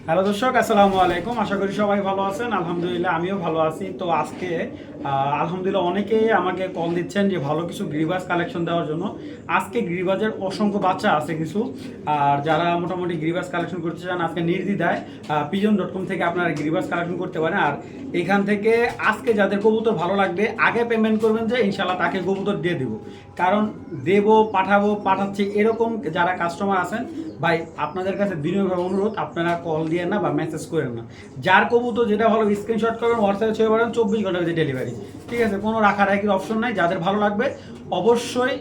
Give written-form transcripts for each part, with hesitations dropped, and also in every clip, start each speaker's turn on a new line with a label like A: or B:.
A: Hello দর্শক, আসসালামু আলাইকুম। আশা করি সবাই ভালো আছেন। আলহামদুলিল্লাহ আমিও ভালো আছি। তো আজকে আলহামদুলিল্লাহ অনেকেই আমাকে কল দিচ্ছেন যে ভালো কিছু গ্রিবাজ কালেকশন দেওয়ার জন্য। আজকে গ্রিবাজের অসংখ্য বাচ্চা আছে কিছু, আর যারা মোটামুটি গ্রিবাজ কালেকশন করতে চান আজকে নির্দ্বিধায় pigeon.com থেকে আপনারা গ্রিবাজ কালেকশন করতে পারেন। আর এখান থেকে আজকে যাদের কবুতর ভালো লাগবে আগে পেমেন্ট করবেন, যে ইনশাল্লাহ তাকে কবুতর দিয়ে দেবো। কারণ পাঠাচ্ছি এরকম যারা কাস্টমার আছেন, ভাই আপনাদের কাছে বিনয়ভাবে অনুরোধ, আপনারা কল দিয়ে না বা মেসেজ করেন না। যার কবুতর যেটা ভালো স্ক্রিনশট করবেন, হোয়াটসঅ্যাপে ছেড়ে পারেন, 24 ঘন্টার ভিতরে ডেলিভারি। ঠিক আছে, কোনো রাখারাখির অপশন নাই। যাদের ভালো লাগবে অবশ্যই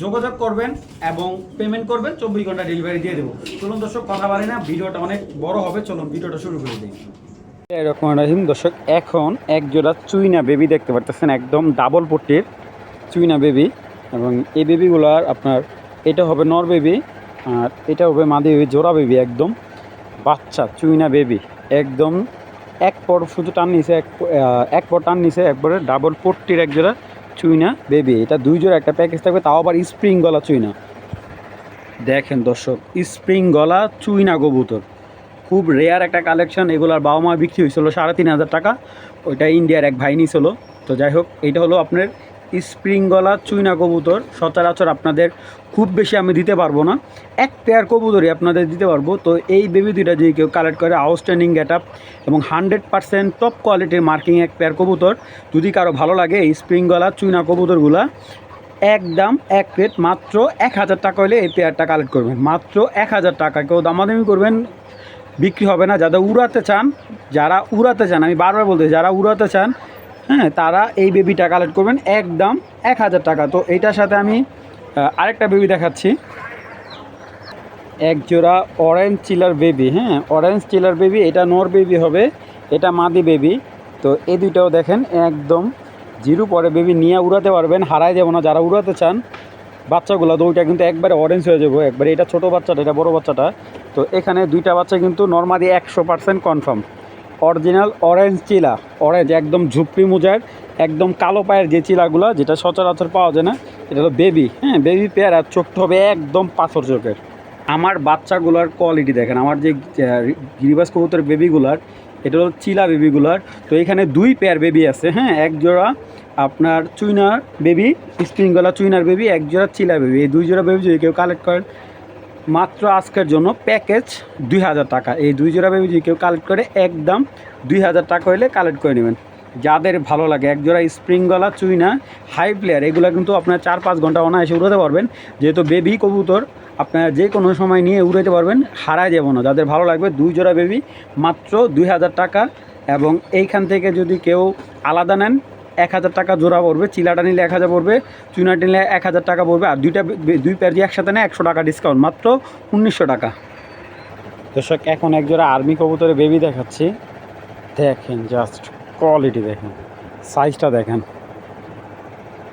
A: যোগাযোগ করবেন এবং পেমেন্ট করবেন, 24 ঘন্টা ডেলিভারি দিয়ে দেবো। চলুন দর্শক, কথা বাড়ি না, ভিডিওটা অনেক বড় হবে। চলুন ভিডিওটা শুরু করে দিই। এরকম রাহিম দর্শক, এখন এক জোড়া চুইনা বেবি দেখতে পারতেছেন, একদম ডাবল পট্টির চুইনা বেবি। এবং এই বেবিগুলার আপনার এটা হবে নর বেবি, আর এটা হবে মাদি বেবি, জোড়া বেবি, একদম বাচ্চা চুইনা বেবি। একদম এক পর শুধু টান নিছে, এক পর টান নিছে, একবারে ডাবল পট্টির এক জোড়া চুইনা বেবি। এটা দুই জোড়া একটা প্যাকেজ থাকবে, তাও আবার স্প্রিং গলা চুইনা। দেখেন দর্শক, স্প্রিং গলা চুইনা কবুতর খুব রেয়ার একটা কালেকশন। এগুলার বাবা মা বিক্রি হয়েছিল 3,500 টাকা, ওইটা ইন্ডিয়ার এক ভাই নিয়েছিল। তো যাই হোক, এইটা হলো আপনার স্প্রিং গলা চুইনা কবুতর। সচরাচর আপনাদের খুব বেশি আমি দিতে পারবো না, এক পেয়ার কবুতরই আপনাদের দিতে পারবো। তো এই বেবি দুইটা যদি কেউ কালেক্ট করে, আউটস্ট্যান্ডিং গেট আপ এবং 100% টপ কোয়ালিটির মার্কিং এক পেয়ার কবুতর যদি কারো ভালো লাগে, এই স্প্রিং গলা চুইনা কবুতরগুলা একদম এক প্লেট মাত্র 1,000 টাকা হলে এই পেয়ারটা কালেক্ট করবেন। মাত্র 1,000 টাকা, কেউ দামাদামি করবেন বিক্রি হবে না। যারা উড়াতে চান আমি বারবার বলতে, যারা উড়াতে চান, হ্যাঁ, তারা এই বেবিটা কালেক্ট করবেন একদম 1,000 টাকা। তো এইটার সাথে আমি আরেকটা বেবি দেখাচ্ছি, এক জোড়া অরেঞ্জ চিলার বেবি। হ্যাঁ, অরেঞ্জ চিলার বেবি, এটা নর বেবি হবে, এটা মাদি বেবি। তো এই দুইটাও দেখেন একদম জিরো পরে বেবি নিয়ে উড়াতে পারবেন, হারায় যাব না। যারা উড়াতে চান বাচ্চাগুলো, তো ওইটা কিন্তু একবারে অরেঞ্জ হয়ে যাবো একবারে। এটা ছোটো বাচ্চাটা, এটা বড়ো বাচ্চাটা। তো এখানে দুইটা বাচ্চা কিন্তু নর্মালি 100% কনফার্ম অরিজিনাল অরেঞ্জ চিলা। অরেঞ্জ একদম ঝুপড়ি মোজার, একদম কালো পায়ের যে চিলাগুলো, যেটা সচরাচর পাওয়া যায় না, এটা হলো বেবি। হ্যাঁ, বেবি পেয়ার। আর চোখটা হবে একদম পাথর চোখের। আমার বাচ্চাগুলোর কোয়ালিটি দেখেন, আমার যে গিরিবাস কবুতর বেবিগুলার, এটা হলো চিলা বেবিগুলার। তো এখানে দুই পেয়ার বেবি আছে। হ্যাঁ, এক জোড়া আপনার চুইনার বেবি, স্প্রিং গলা চুইনার বেবি, এক জোড়া চিলা বেবি। এই দুই জোড়া বেবি যদি কেউ কালেক্ট করেন, মাত্র আজকের জন্য প্যাকেজ 2,000 টাকা। এই দুই জোড়া বেবি যদি কেউ কালেক্ট করে, একদম 2,000 টাকা হলে কালেক্ট করে নেবেন। যাদের ভালো লাগে এক জোড়া স্প্রিং গলা চুইনা হাই প্লেয়ার, এগুলো কিন্তু আপনার 4-5 ঘন্টা অনায়াসে উড়াতে পারবেন। যেহেতু বেবি কবুতর, আপনারা যে কোনো সময় নিয়ে উড়াতে পারবেন, হারায় যাব না। যাদের ভালো লাগবে দুই জোড়া বেবি মাত্র 2,000 টাকা। এবং এইখান থেকে যদি কেউ আলাদা নেন, 1,000 টাকা জোড়া পড়বে। চিলাটা নিলে 1,000 পড়বে, চুনাটা নিলে 1,000 টাকা পড়বে। আর দুই পেয়ার দিয়ে একসাথে নেয় 100 টাকা ডিসকাউন্ট, মাত্র 1,900 টাকা। দর্শক, এখন এক জোড়া আর্মি কবুতরের বেবি দেখাচ্ছি। দেখেন জাস্ট কোয়ালিটি দেখেন, সাইজটা দেখেন।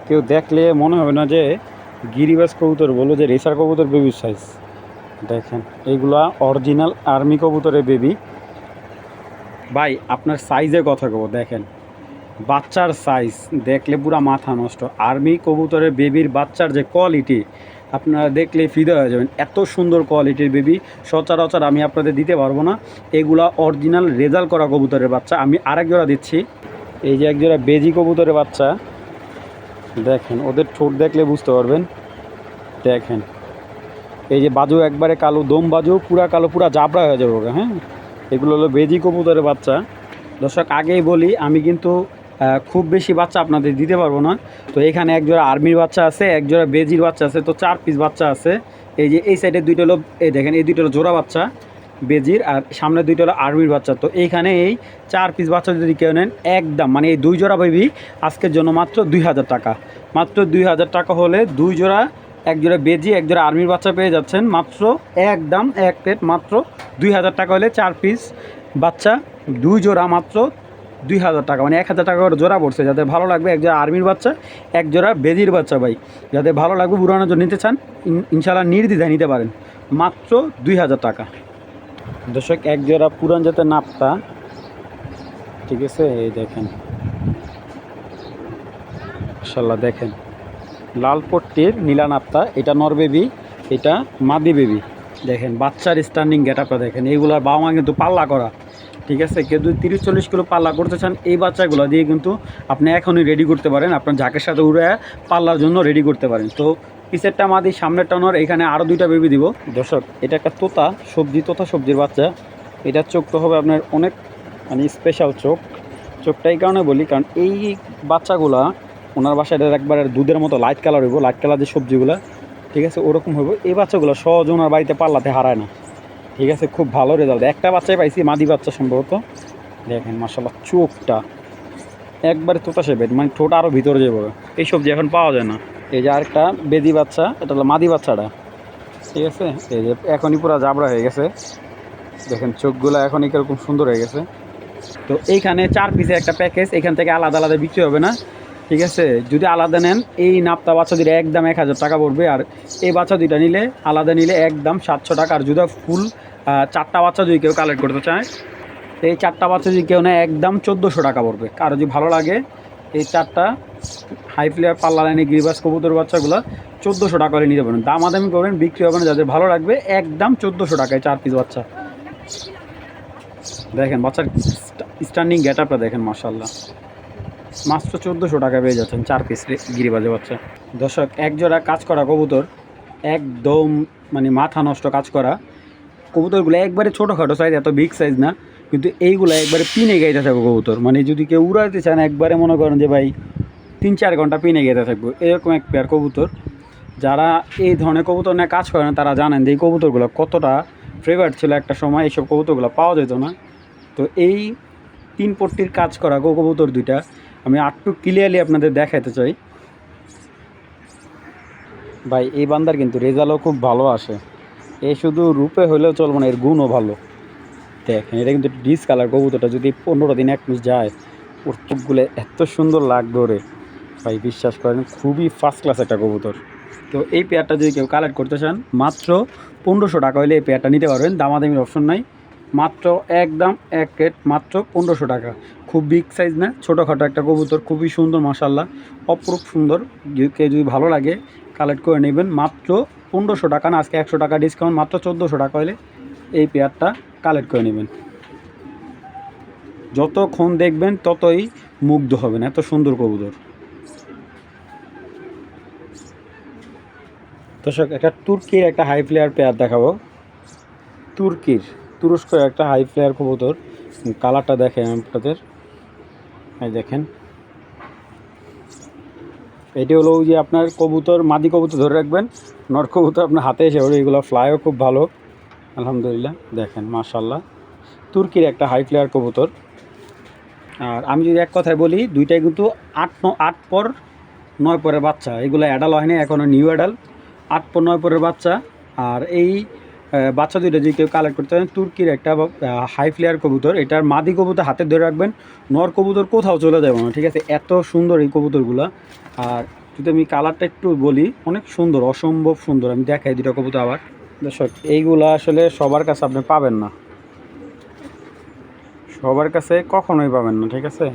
A: কেউ দেখলে মনে হবে না যে গিরিবাস কবুতর, বলো যে রেসার কবুতর বেবির সাইজ। দেখেন এইগুলা অরিজিনাল আর্মি কবুতরের বেবি। ভাই আপনার সাইজের কথা কব, দেখেন বাচ্চার সাইজ দেখলে পুরা মাথা নষ্ট। আর্মি কবুতরের বেবির বাচ্চার যে কোয়ালিটি, আপনারা দেখলে ফিদা হয়ে যাবেন। এত সুন্দর কোয়ালিটির বেবি সচরাচর আমি আপনাদের দিতে পারবো না। এগুলা অরিজিনাল রেজাল্ট করা কবুতরের বাচ্চা। আমি আরেক জোড়া দিচ্ছি, এই যে এক জোড়া বেজি কবুতরের বাচ্চা। দেখেন ওদের ঠোঁট দেখলে বুঝতে পারবেন। দেখেন এই যে বাজু একবারে কালো, দম বাজু পুরা কালো, পুরা জাবড়া হয়ে যাবে। হ্যাঁ, এগুলো হলো বেজি কবুতরের বাচ্চা। দর্শক, আগেই বলি আমি কিন্তু খুব বেশি বাচ্চা আপনাদের দিতে পারবো না। তো এখানে এক জোড়া আর্মির বাচ্চা আছে, এক জোড়া বেজির বাচ্চা আছে। তো 4 পিস বাচ্চা আছে। এই যে এই সাইডে দুইটা হলো, এই দেখেন এই দুইটা হলো জোড়া বাচ্চা বেজির, আর সামনে দুইটা হলো আর্মির বাচ্চা। তো এইখানে এই 4 পিস বাচ্চা যদি কেউ নেন, একদম মানে এই দুই জোড়া বেবি আজকের জন্য মাত্র 2,000 টাকা। মাত্র 2,000 টাকা হলে দুই জোড়া, এক জোড়া বেজি, এক জোড়া আর্মির বাচ্চা পেয়ে যাচ্ছেন মাত্র একদম এক প্লেট। মাত্র 2,000 টাকা হলে 4 পিস বাচ্চা দুই জোড়া মাত্র 2,000 টাকা, মানে 1,000 টাকা করে জোড়া পড়ছে। যাদের ভালো লাগবে, এক জোড়া আর্মির বাচ্চা, এক জোড়া বেজির বাচ্চা। ভাই যাদের ভালো লাগবে উড়ানোর জন্য নিতে চান, ইনশাল্লাহ নির্দ্বিধায় নিতে পারেন, মাত্র 2,000 টাকা। দর্শক, এক জোড়া পুরান জাতের নাপ্তা, ঠিক আছে, এই দেখেন মাশাআল্লাহ। দেখেন লাল পট্টির নীলা নাপ্তা, এটা নর বেবি, এটা মাদি বেবি। দেখেন বাচ্চার স্ট্যান্ডিং গেট আপটা দেখেন, এইগুলোর বাবা মা কিন্তু পাল্লা করা, ঠিক আছে। কেউ যদি 30-40 কিলো পাল্লা করতে চান এই বাচ্চাগুলো দিয়ে কিন্তু আপনি এখনই রেডি করতে পারেন, আপনার ঝাঁকের সাথে উড়ে পাল্লার জন্য রেডি করতে পারেন। তো পিছেরটা মাদি, সামনেরটা নর, এখানে আরও 2টা বেবি দিব। দর্শক এটা একটা তোতা সবজির বাচ্চা। এটার চোখটা হবে আপনার অনেক মানে স্পেশাল চোখ। চোখটা এই কারণে বলি, কারণ এই বাচ্চাগুলা ওনার বাসায় একবার দুধের মতো লাইট কালার হইব, লাইট কালার যে সবজিগুলা, ঠিক আছে, ওরকম হইব। এই বাচ্চাগুলো সহজ ওনার বাড়িতে পাল্লাতে হারায় না, ঠিক আছে। খুব ভালো রেজাল্ট, একটা বাচ্চাই পাইছি, মাদি বাচ্চা সম্ভবত। দেখেন মাশাআল্লাহ চোখটা একবারে তোতা শেপের, মানে ঠোঁট আরও ভিতরে যাবে। এই সবজি এখন পাওয়া যায় না। এই যে আরেকটা বেদি বাচ্চা, এটা হলো মাদি বাচ্চাটা, ঠিক আছে। এই যে এখনই পুরো জাবরা হয়ে গেছে, দেখেন চোখগুলো এখনই কীরকম সুন্দর হয়ে গেছে। তো এইখানে 4 পিসের একটা প্যাকেজ, এখান থেকে আলাদা আলাদা বিক্রি হবে না, ঠিক আছে। যদি আলাদা নেন এই নাপ্তা বাচ্চা দুটো একদম 1000 টাকা পড়বে, আর এই বাচ্চা দুইটা নিলে আলাদা নিলে একদম 700 টাকা। আর যদি ফুল 4টা বাচ্চা যদি কেউ কালেক্ট করতে চায়, এই 4টা বাচ্চা যদি কেউ নেয় একদম 1400 টাকা পড়বে। আর যদি ভালো লাগে এই 4টা হাই ফ্লেয়ার পাল্লা লাইনে গিরিবাস কবুতর বাচ্চাগুলো 1400 টাকা করে নিতে পারেন। দামাদামি করবেন, বিক্রি হবে না। যাদের ভালো লাগবে একদম 1400 টাকায় 4 পিস বাচ্চা। দেখেন বাচ্চার স্ট্যান্ডিং গেট আপটা দেখেন, মাশাআল্লাহ মাত্র 1400 টাকা পেয়ে যাচ্ছেন 4 পিস গিরিবাজে বাচ্চা। দর্শক এক জোড়া কাজ করা কবুতর, একদম মানে মাথা নষ্ট কাজ করা কবুতরগুলো, একবারে ছোটোখাটো সাইজ, এত বিগ সাইজ না, কিন্তু এইগুলো একবারে পিনে গাইতে থাকবো কবুতর। মানে যদি কেউ উড়াইতে চান একবারে মনে করেন যে ভাই 3-4 ঘন্টা পিনে গাইতে থাকবো, এরকম এক পেয়ার কবুতর। যারা এই ধরনের কবুতর নিয়ে কাজ করে না তারা জানেন যে এই কবুতরগুলো কতটা ফেভারিট ছিল একটা সময়, এইসব কবুতরগুলো পাওয়া যেত না। তো এই 3 পট্টির কাজ করা কবুতর দুইটা আমি একটু ক্লিয়ারলি আপনাদের দেখাতে চাই। ভাই এই বান্দার কিন্তু রেজাল্টও খুব ভালো আসে, এ শুধু রূপে হলেও চলবে না, এর গুণও ভালো। দেখেন এটা কিন্তু ডিস কালার কবুতরটা, যদি 15 দিন 1 মাস যায় ওর চোখগুলো এত সুন্দর লাগবে ওরে ভাই, বিশ্বাস করেন খুবই ফার্স্ট ক্লাস একটা কবুতর। তো এই পেয়ারটা যদি কেউ কালেক্ট করতে চান মাত্র 1500 টাকা হলে এই পেয়ারটা নিতে পারবেন, দামাদামির অপশন নাই। মাত্র একদম এক রেট, মাত্র 1500 টাকা। খুব বিগ সাইজ না, ছোটোখাটো একটা কবুতর, খুবই সুন্দর মাশাআল্লাহ, অপরূপ সুন্দর। কেউ যদি ভালো লাগে কালেক্ট করে নেবেন, মাত্র 1500 টাকা না, আজকে 100 টাকা ডিসকাউন্ট, মাত্র 1400 টাকা হলে এই পেয়ারটা কালেক্ট করে নেবেন। যতক্ষণ দেখবেন ততই মুগ্ধ হবেন, এত সুন্দর কবুতর। দর্শক একটা তুর্কির একটা হাই ফ্লেয়ার পেয়ার দেখাবো, তুরস্কের একটা হাই ফ্লেয়ার কবুতর। কালারটা দেখেন আপনাদের, এই দেখেন এটি হলো ওই যে আপনার কবুতর, মাদি কবুতর ধরে রাখবেন, নর কবুতর আপনার হাতে এসে ওঠে, এগুলো ফ্লাইও খুব ভালো আলহামদুলিল্লাহ। দেখেন মাশাআল্লাহ তুর্কির একটা হাই ফ্লেয়ার কবুতর। আর আমি যদি এক কথায় বলি, দুইটাই কিন্তু 8 পর 9 পরের বাচ্চা, এগুলো অ্যাডাল হয়নি এখনও, নিউ অ্যাডাল, 8 পর 9 পরের বাচ্চা। আর এই বাচ্চা দুইটা যদি কেউ কালেক্ট করতে পারেন, তুর্কির একটা হাই ফ্লেয়ার কবুতর, এটার মাদি কবুতর হাতে ধরে রাখবেন, নর কবুতর কোথাও চলে যাবে না, ঠিক আছে, এত সুন্দর এই কবুতরগুলো। আর যদি আমি কালারটা একটু বলি, অনেক সুন্দর, অসম্ভব সুন্দর। আমি দেখাই দুটো কবুতর আবার। দর্শক এইগুলা আসলে সবার কাছে আপনি পাবেন না, সবার কাছে কখনোই পাবেন না, ঠিক আছে।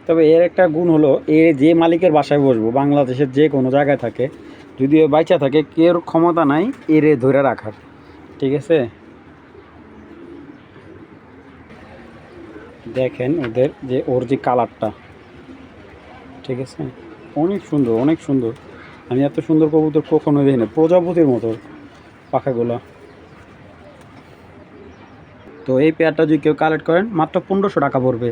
A: তবে এর একটা গুণ হলো, এ যে মালিকের বাসায় বসবো, বাংলাদেশের যে কোনো জায়গায় থাকে, যদিও বাইচা থাকে, কেউ ক্ষমতা নাই এরে ধরে রাখার, ঠিক আছে। দেখেন ওদের যে ওর যে কালারটা, ঠিক আছে, অনেক সুন্দর, অনেক সুন্দর। আমি এত সুন্দর কবুতর কখনো দেখি না, প্রজাপতির মতো পাখাগুলো। তো এই পেয়ারটা যদি কেউ কালেক্ট করেন মাত্র 1500 টাকা পড়বে।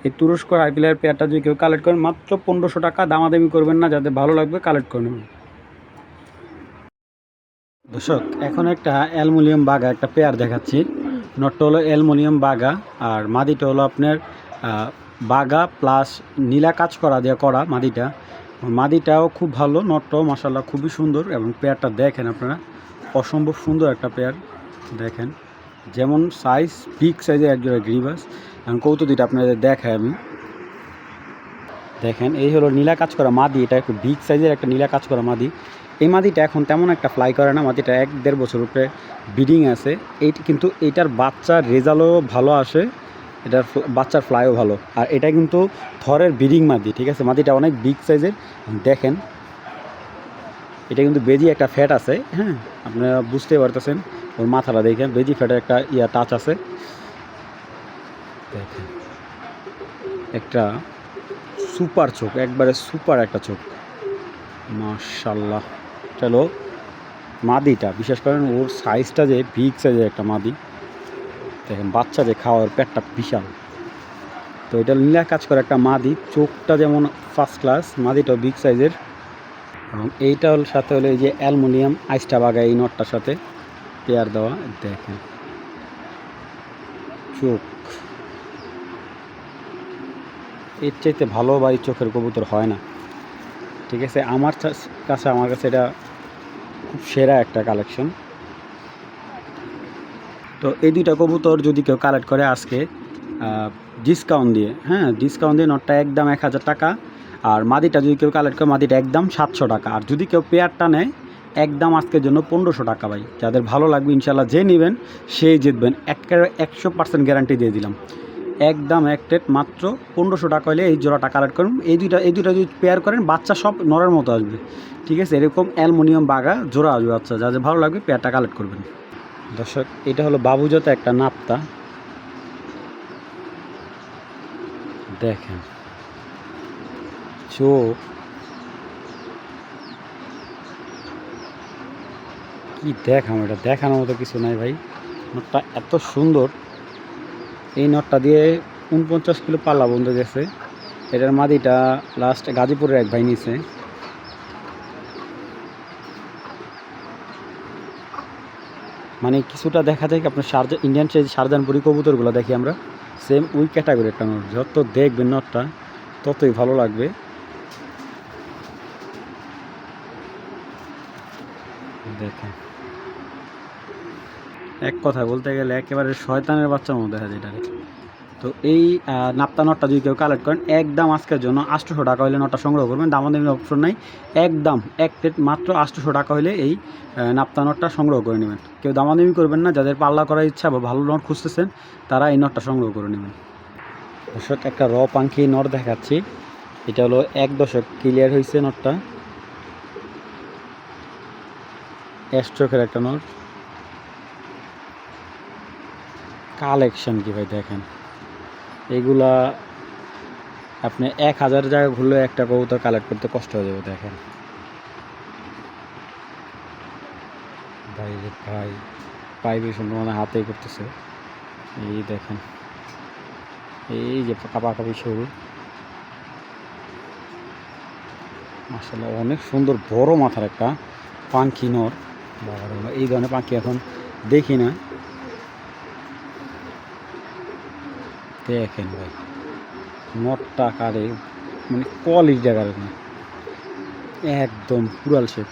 A: এই তুরস্ক হাই ফ্লেয়ার পেয়ারটা যদি কেউ কালেক্ট করেন মাত্র 1500 টাকা, দামাদামি করবেন না, যাদের ভালো লাগবে কালেক্ট করে নেবেন। দর্শক এখন একটা অ্যালুমিনিয়াম বাগা একটা পেয়ার দেখাচ্ছি। নটটা হলো অ্যালুমিনিয়াম বাগা, আর মাদিটা হলো আপনার বাগা প্লাস নীলা কাজ করা দিয়ে করা মাদিটা। মাদিটাও খুব ভালো, নটটাও মাশাআল্লাহ খুবই সুন্দর, এবং পেয়ারটা দেখেন আপনারা, অসম্ভব সুন্দর একটা পেয়ার। দেখেন যেমন সাইজ, বিগ সাইজের একজোড়া গ্রিবাস। এখন কৌতুক দুইটা আপনাদের দেখায় আমি। দেখেন এই হলো নীলা কাজ করা মাদি, এটা একটু বিগ সাইজের একটা নীলা কাজ করা মাদি। এই মাদিটা এখন তেমন একটা ফ্লাই করে না, মাদিটা 1-1.5 বছর উপরে ব্রিডিং আছে। এইটি কিন্তু এইটার বাচ্চার রেজাল্টও ভালো আসে, এটার বাচ্চার ফ্লাইও ভালো। আর এটা কিন্তু থরের ব্রিডিং মাদি, ঠিক আছে, মাদিটা অনেক বিগ সাইজের। দেখেন এটা কিন্তু বেজি একটা ফ্যাট আছে, হ্যাঁ আপনারা বুঝতে পারতেছেন, ওর মাথাটা দেখেন বেজি ফ্যাটের একটা টাচ আছে। দেখেন একটা সুপার চোখ, একবারে সুপার একটা চোখ, মাশাল্লাহ। চলো মাদিটা বিশেষ করেন ওর সাইজটা যে বিগ সাইজের একটা মাদি, দেখেন বাচ্চা যে খাওয়ার পেটটা বিশাল। তো এটা নীলা কাজ করে একটা মাদি, চোখটা যেমন ফার্স্ট ক্লাস, মাদিটাও বিগ সাইজের। এবং এইটার সাথে হলো এই যে অ্যালুমিনিয়াম আইসটা বাগা এই নটটার সাথে পেয়ার দেওয়া। দেখেন চোখ, এর চাইতে ভালো বাড়ি চোখের কবুতর হয় না, ঠিক আছে। আমার কাছে এটা খুব সেরা একটা কালেকশন। তো এই দুইটা কবুতর যদি কেউ কালেক্ট করে আজকে ডিসকাউন্ট দিয়ে, হ্যাঁ ডিসকাউন্ট দিয়ে নটটা একদম 1000 টাকা, আর মাদিটা যদি কেউ কালেক্ট করে মাদিটা একদম 700 টাকা, আর যদি কেউ পেয়ারটা নেয় একদম আজকের জন্য 1500 টাকা ভাই। যাদের ভালো লাগবে ইনশাল্লাহ যে নেবেন সেই জিতবেন, 100% গ্যারান্টি দিয়ে দিলাম। একদম এক রেট মাত্র 1500 টাকা হলে এই জোড়াটা কালেক্ট করুন। এই দুইটা যদি পেয়ার করেন বাচ্চা সব নরের মতো আসবে, ঠিক আছে। এরকম অ্যালুমিনিয়াম বাগা জোড়া আসবে বাচ্চা, যাদের ভালো লাগবে পেয়ারটা কালেক্ট করবেন। দর্শক এটা হলো বাবুজাতে একটা নাপ্তা, দেখেন চোখ কি দেখাম, এটা দেখানোর মতো কিছু নাই ভাই। নটটা এত সুন্দর, এই নটটা দিয়ে 49 কিলো পাল্লা বন্ধ গেছে। এটার মাদিটা লাস্ট গাজীপুরের এক ভাই নিছে। মানে কিছুটা দেখা যায় কি আপনার ইন্ডিয়ান শারজানপুরি কবুতরগুলো দেখি আমরা, সেম ওই ক্যাটাগরি একটা নট। যত দেখবেন নটটা ততই ভালো লাগবে। দেখেন এক কথা বলতে গেলে একেবারে শয়তানের বাচ্চার মতো দেখা যায় এটা। তো এই নাপ্তা নটটা যদি কেউ কালেক্ট করেন একদম আজকের জন্য 800 টাকা হলে নটটা সংগ্রহ করবেন, দামাদামি অপশন নাই, একদম এক প্লেট মাত্র 800 টাকা হলে এই নাপ্তা নটটা সংগ্রহ করে নেবেন। কেউ দামাদামি করবেন না, যাদের পাল্লা করার ইচ্ছা বা ভালো নট খুঁজতেছেন তারা এই নটটা সংগ্রহ করে নেবেন। দর্শক একটা র পাঙ্খি নট দেখাচ্ছি, এটা হলো 1 দশক ক্লিয়ার হয়েছে নটটা, চোখের একটা নট। কালেকশন কি ভাই দেখেন, এগুলা আপনি 1000 জায়গা ঘুরলে একটা কবুতর কালেক্ট করতে কষ্ট হয়ে যাবে। দেখেন ভাই রে ভাই, পাইবে সুন্দর মানে হাতেই করতেছে। এই দেখেন এই যে কাপাকাপি শুরু, মাশাআল্লাহ অনেক সুন্দর বড় মাথার একটা পাখি নর। বাবা এই ধরনের পাখি এখন দেখি না। দেখেন ভাই নটটা কারে মানে কোয়ালিটি দেখার একদম পুরাল শেপ।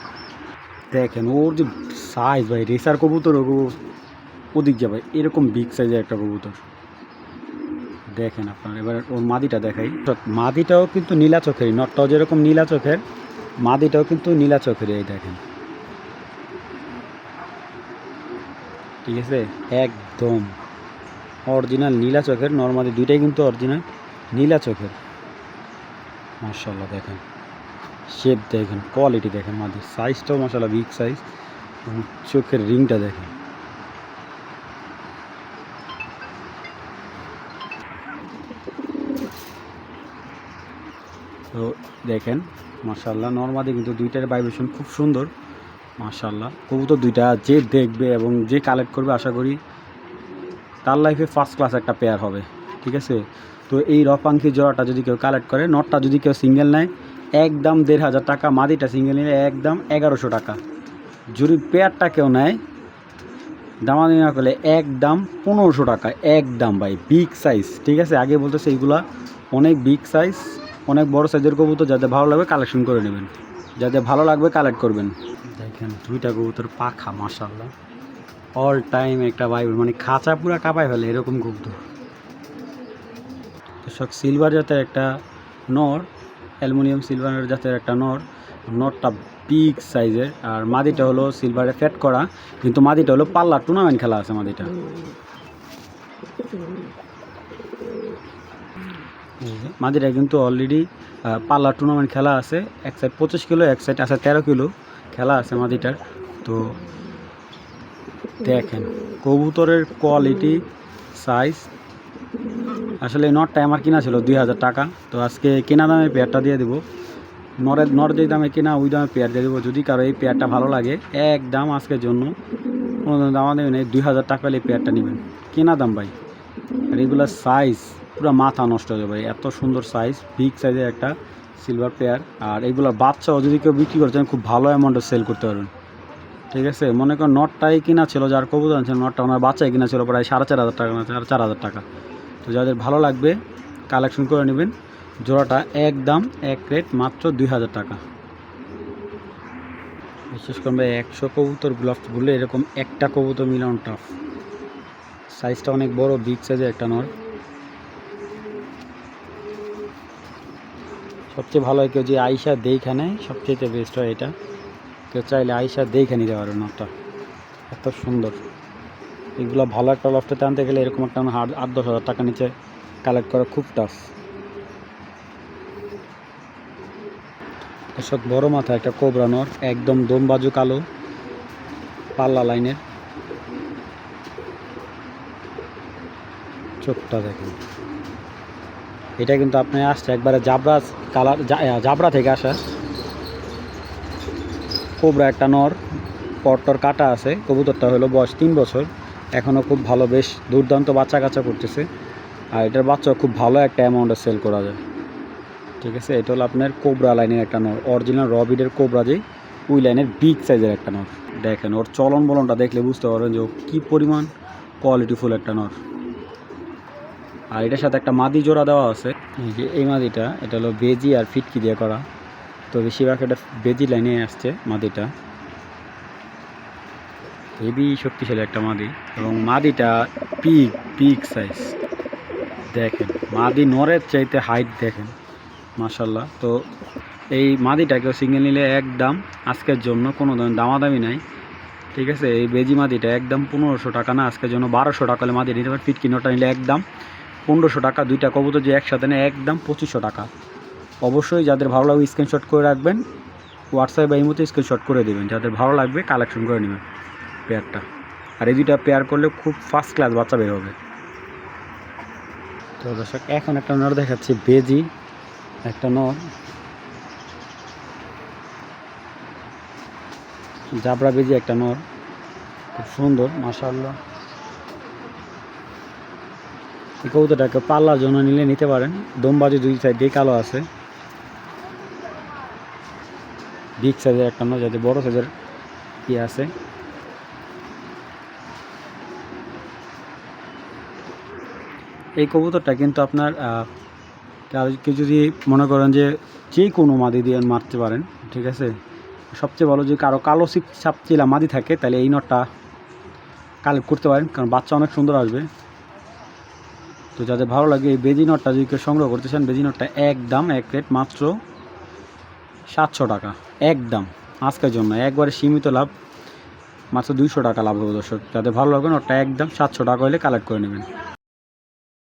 A: দেখেন ওর যে সাইজ ভাই, রেসার কবুতর ওদিক যে ভাই এরকম বিগ সাইজের একটা কবুতর। দেখেন আপনার এবার ওর মাদিটা দেখাই, মাদিটাও কিন্তু নীলা চোখেরই, নটটাও যেরকম নীলা চোখের, মাদিটাও কিন্তু নীলা চোখের। এই দেখেন ঠিক আছে, একদম অরিজিনাল নীলা চোখের, নর্মালি দুইটাই কিন্তু অরিজিনাল নীলা চোখের। মাশাআল্লাহ দেখেন শেপ দেখেন, কোয়ালিটি দেখেন, মাদির সাইজটাও মাশাআল্লাহ বিগ সাইজ, এবং চোখের রিংটা দেখেন। তো দেখেন মাশাআল্লাহ নরমাদি কিন্তু দুইটার ভাইব্রেশন খুব সুন্দর। মাশাআল্লাহ কবুতর দুইটা যে দেখবে এবং যে কালেক্ট করবে আশা করি তার লাইফে ফার্স্ট ক্লাস একটা পেয়ার হবে, ঠিক আছে। তো এই রপাঙ্কি জোড়াটা যদি কেউ কালেক্ট করে, নটটা যদি কেউ সিঙ্গেল নেয় একদম 1500 টাকা, মাদিটা সিঙ্গেল নিলে একদম 1100 টাকা। যদি পেয়ারটা কেউ নেয় দামাদামি না করলে একদম 1500 টাকা একদম ভাই, বিগ সাইজ, ঠিক আছে। আগে বলতেছে এইগুলা অনেক বিগ সাইজ, অনেক বড় সাইজের কবুতর, যাদের ভালো লাগবে কালেকশন করে নেবেন, যাদের ভালো লাগবে কালেক্ট করবেন। দেখেন দুইটা কবুতর পাখা মাশাআল্লাহ অল টাইম একটা ভাইব, মানে খাঁচা পুরা কাঁপায় ফেলে এরকম কবুতর। সব সিলভার জাতের একটা নর, অ্যালুমিনিয়াম সিলভার জাতের একটা নর, নটটা বিগ সাইজের। আর মাদিটা হলো সিলভারে ফ্যাট করা, কিন্তু মাদিটা হলো পাল্লা টুর্নামেন্ট খেলা আছে মাদিটা। মাদিটা কিন্তু অলরেডি পাল্লা টুর্নামেন্ট খেলা আছে, এক সাইড 25 কিলো, এক সাইড আছে 13 কিলো। খেলা আছে মাদিটার। তো দেখেন কবুতরের কোয়ালিটি, সাইজ। আসলে এই নটটা আমার কিনা ছিল 2000 টাকা। তো আজকে কেনা দামে পেয়ারটা দিয়ে দেবো। নর যেই দামে কেনা ওই দামে পেয়ার দিয়ে দেবো। যদি কারো এই পেয়ারটা ভালো লাগে একদম আজকের জন্য কোনো দামা দেবেন, এই 2000 টাকা হলে এই পেয়ারটা নেবেন, কেনা দাম ভাই। আর এগুলোর সাইজ পুরো মাথা নষ্ট হয়ে যাবে ভাই, এত সুন্দর সাইজ, বিগ সাইজের একটা সিলভার পেয়ার। আর এগুলোর বাচ্চাও যদি কেউ বিক্রি করতে চান খুব ভালো অ্যামাউন্টে সেল করতে পারবেন। ঠিক আছে, মনে করেন নটটাই কিনা ছিল, যার কবুতর আনছিল নটটা ওনার বাচ্চাই কিনা ছিল প্রায় 4500 টাকা, 4000 টাকা। তো যাদের ভালো লাগবে কালেকশন করে নেবেন। জোড়াটা একদম এক রেট মাত্র 2000 টাকা। বিশেষ করে 100 কবুতর গ্লাভস বললে এরকম একটা কবুতর মিলানো টাফ। সাইজটা অনেক বড়, বিগ সাইজের একটা নর। সবচেয়ে ভালো হয় কেউ যে আইসা দেখে নেয়, সবচেয়ে বেস্ট হয় এটা। কেউ চাইলে আইসা দেখে নিতে পারে নটটা, এত সুন্দর। এগুলো ভালো একটা লফটে আনতে গেলে এরকম একটা 8-10 হাজার টাকা নিচে কালেক্ট করা খুব টাফ। এসব বড় মাথা একটা কোবরা নর, একদম দম বাজু কালো, পাল্লা লাইনের। চোখটা দেখেন, এটা কিন্তু আপনি আসছে একবারে জাবরা কালার, জাবরা থেকে আসা কোবরা একটা নর। পরটর কাটা আছে। কবুতরটা হলো বয়স 3 বছর, এখনও খুব ভালো, বেশ দুর্দান্ত বাচ্চা কাচ্চা করতেছে। আর এটার বাচ্চা খুব ভালো একটা অ্যামাউন্টে সেল করা যায়। ঠিক আছে, এটা হলো আপনার কোবরা লাইনের একটা নর, অরিজিনাল রবিডের কোবরা, যে ওই লাইনের বিগ সাইজের একটা নর। দেখেন ওর চলন বলনটা দেখলে বুঝতে পারবেন যে ও কী পরিমাণ কোয়ালিটিফুল একটা নর। আর এটার সাথে একটা মাদি জোড়া দেওয়া আছে। এই মাদিটা, এটা হলো বেজি আর ফিটকি দিয়ে করা। তো বেশিরভাগ এটা বেজি লাইনে আসছে মাদিটা। হেভি শক্তিশালী একটা মাদি, এবং মাদিটা বিগ সাইজ। দেখেন মাদি নরের চাইতে হাইট দেখেন, মাশাল্লাহ। তো এই মাদিটাকেও সিঙ্গেল নিলে একদম আজকের জন্য কোনো দামাদামি নাই। ঠিক আছে, এই বেজি মাদিটা একদম 1500 টাকা না, আজকের জন্য 1200 টাকা হলে মাদি নিতে পারে। ফিটকি নটা নিলে একদম 1500 টাকা। দুইটা কবুতর যে একসাথে নেয় একদম 2500 টাকা। অবশ্যই যাদের ভালো লাগবে স্ক্রিনশট করে রাখবেন, হোয়াটসঅ্যাপ বা ইমোতে স্ক্রিনশট করে দেবেন। যাদের ভালো লাগবে কালেকশন করে নেবেন পেয়ারটা। আর এই দুইটা পেয়ার করলে খুব ফার্স্ট ক্লাস বাচ্চা বের হবে। তো দর্শক এখন একটা নর দেখাচ্ছি, বেজি একটা নর, জাবরা বেজি একটা নর, খুব সুন্দর মাশাআল্লাহ। এই কবুতরটাকে পাল্লার জন্য নিলে নিতে পারেন। দমবাজি দুই সাইড দিয়ে কালো আছে, বিগ সাইজের একটা নর, যাতে বড় সাইজের কি আছে। এই কবুতরটা কিন্তু আপনার কেউ যদি মনে করেন যে কোনো মাদি দিয়ে মারতে পারেন। ঠিক আছে, সবচেয়ে ভালো যে কারো কালো সাপচিলা মাদি থাকে তাহলে এই নটটা কালেক্ট করতে পারেন, কারণ বাচ্চা অনেক সুন্দর আসবে। তো যাদের ভালো লাগে এই বেজি নটটা যদি কেউ সংগ্রহ করতে চান, বেজি নটটা একদম এক রেট মাত্র 700 টাকা। একদম আজকের জন্য একবারে সীমিত লাভ, মাত্র 200 টাকা লাভ হবে দর্শক। যাদের ভালো লাগবে নটটা একদম 700 টাকা হলে কালেক্ট করে নেবেন।